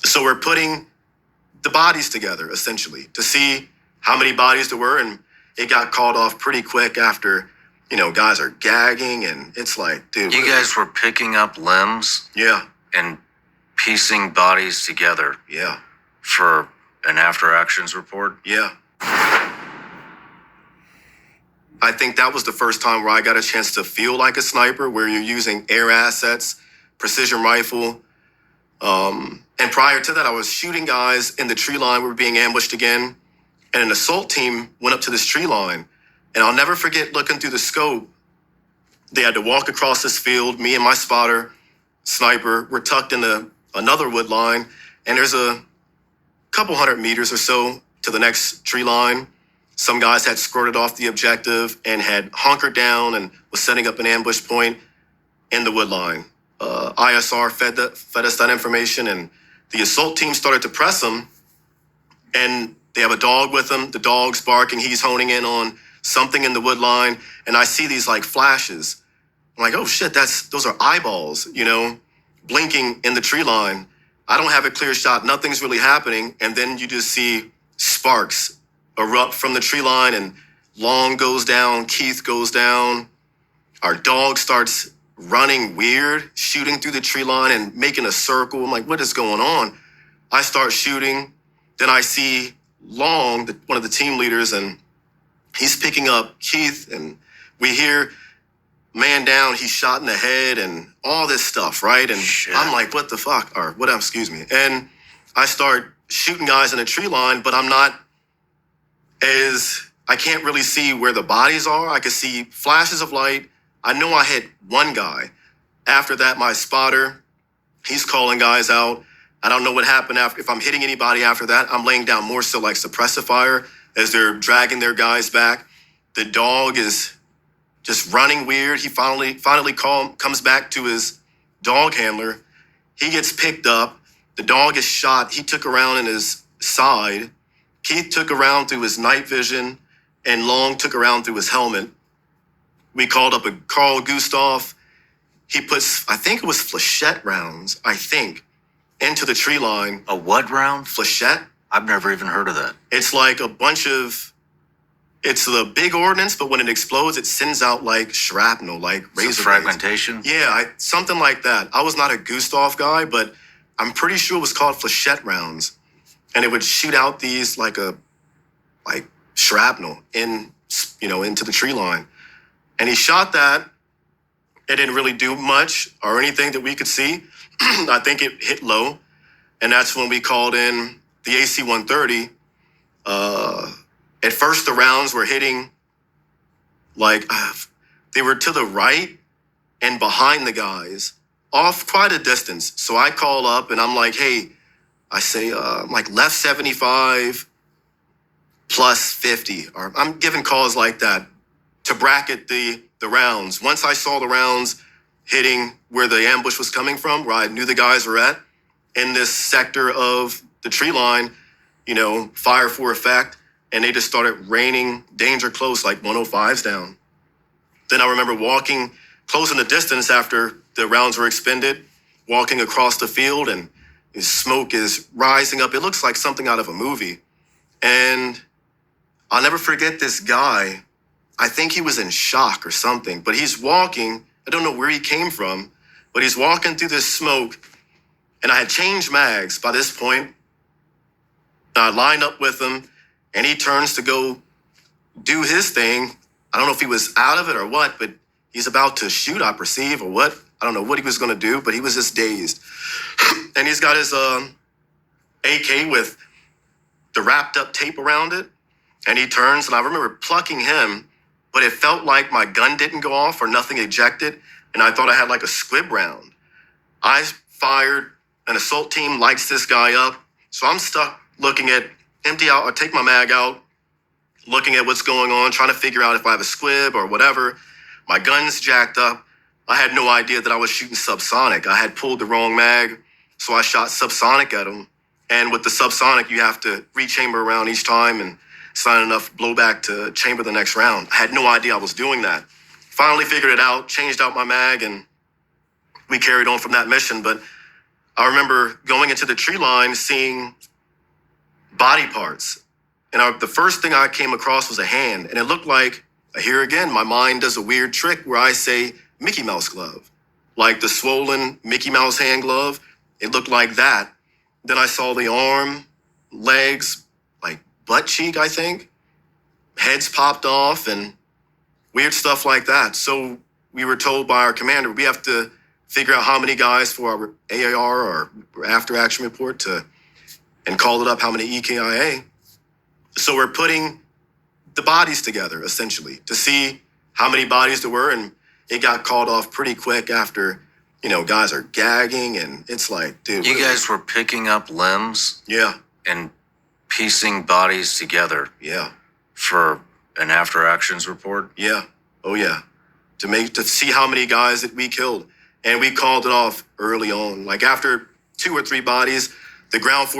So we're putting the bodies together, essentially, to see how many bodies there were. And it got called off pretty quick after, guys are gagging. And it's like, dude. You guys were picking up limbs? Yeah. And piecing bodies together? Yeah. For an after actions report? Yeah. I think that was the first time where I got a chance to feel like a sniper, where you're using air assets, precision rifle. And prior to that, I was shooting guys in the tree line. We were being ambushed again. And an assault team went up to this tree line. And I'll never forget looking through the scope. They had to walk across this field. Me and my spotter, sniper, were tucked into another wood line. And there's a couple 100 meters or so to the next tree line. Some guys had squirted off the objective and had hunkered down and was setting up an ambush point in the wood line. ISR fed us that information, and the assault team started to press them. And they have a dog with them. The dog's barking. He's honing in on something in the wood line. And I see these like flashes. I'm like, oh shit, those are eyeballs, blinking in the tree line. I don't have a clear shot. Nothing's really happening. And then you just see sparks erupt from the tree line, and Long goes down, Keith goes down. Our dog starts running weird, shooting through the tree line and making a circle. I'm like, what is going on? I start shooting. Then I see Long, one of the team leaders, and he's picking up Keith, and we hear, man down, he's shot in the head and all this stuff, right? And shit. I'm like, what the fuck? Or what, excuse me. And I start shooting guys in a tree line, but I can't really see where the bodies are. I could see flashes of light. I know I hit one guy. After that, my spotter, he's calling guys out. I don't know what happened if I'm hitting anybody after that. I'm laying down more so like suppressive fire as they're dragging their guys back. The dog is just running weird. He finally comes back to his dog handler. He gets picked up. The dog is shot. He took around in his side. Keith took around through his night vision, and Long took around through his helmet. We called up a Carl Gustav. He puts, I think it was flechette rounds, into the tree line. A what round? Flechette. I've never even heard of that. It's like it's the big ordnance, but when it explodes, it sends out like shrapnel, like razor fragmentation? Yeah, something like that. I was not a Gustav guy, but I'm pretty sure it was called flechette rounds. And it would shoot out these like shrapnel into the tree line. And he shot that. It didn't really do much or anything that we could see. I think it hit low. And that's when we called in the AC-130. At first, the rounds were hitting they were to the right and behind the guys, off quite a distance. So I call up and I'm like, hey, I say, left 75 plus 50, or I'm giving calls like that to bracket the rounds. Once I saw the rounds hitting where the ambush was coming from, where I knew the guys were at, in this sector of the tree line, fire for effect, and they just started raining danger close, like 105s down. Then I remember walking close in the distance after the rounds were expended, walking across the field, and smoke is rising up. It looks like something out of a movie. And I'll never forget this guy. I think he was in shock or something, but he's walking. I don't know where he came from, but he's walking through this smoke. And I had changed mags by this point. I lined up with him, and he turns to go do his thing. I don't know if he was out of it or what, but he's about to shoot, I perceive, or what. I don't know what he was going to do, but he was just dazed. And he's got his AK with the wrapped up tape around it. And he turns, and I remember plucking him, but it felt like my gun didn't go off or nothing ejected. And I thought I had like a squib round. I fired, an assault team lights this guy up. So I'm stuck looking at, empty out, or take my mag out, looking at what's going on, trying to figure out if I have a squib or whatever. My gun's jacked up. I had no idea that I was shooting subsonic. I had pulled the wrong mag, so I shot subsonic at him. And with the subsonic, you have to rechamber around each time, and it's not enough blowback to chamber the next round. I had no idea I was doing that. Finally figured it out, changed out my mag, and we carried on from that mission. But I remember going into the tree line, seeing body parts. And the first thing I came across was a hand. And it looked like, here again, my mind does a weird trick where I say Mickey Mouse glove. Like the swollen Mickey Mouse hand glove. It looked like that. Then I saw the arm, legs, like butt cheek, I think. Heads popped off and weird stuff like that. So we were told by our commander, we have to figure out how many guys for our AAR or after action report and call it up how many EKIA. So we're putting the bodies together essentially to see how many bodies there were. And it got called off pretty quick after, guys are gagging and it's like, dude. You guys were picking up limbs? Yeah. And piecing bodies together? Yeah. For an after actions report? Yeah. Oh yeah. To see how many guys that we killed. And we called it off early on. Like after 2 or 3 bodies, the ground force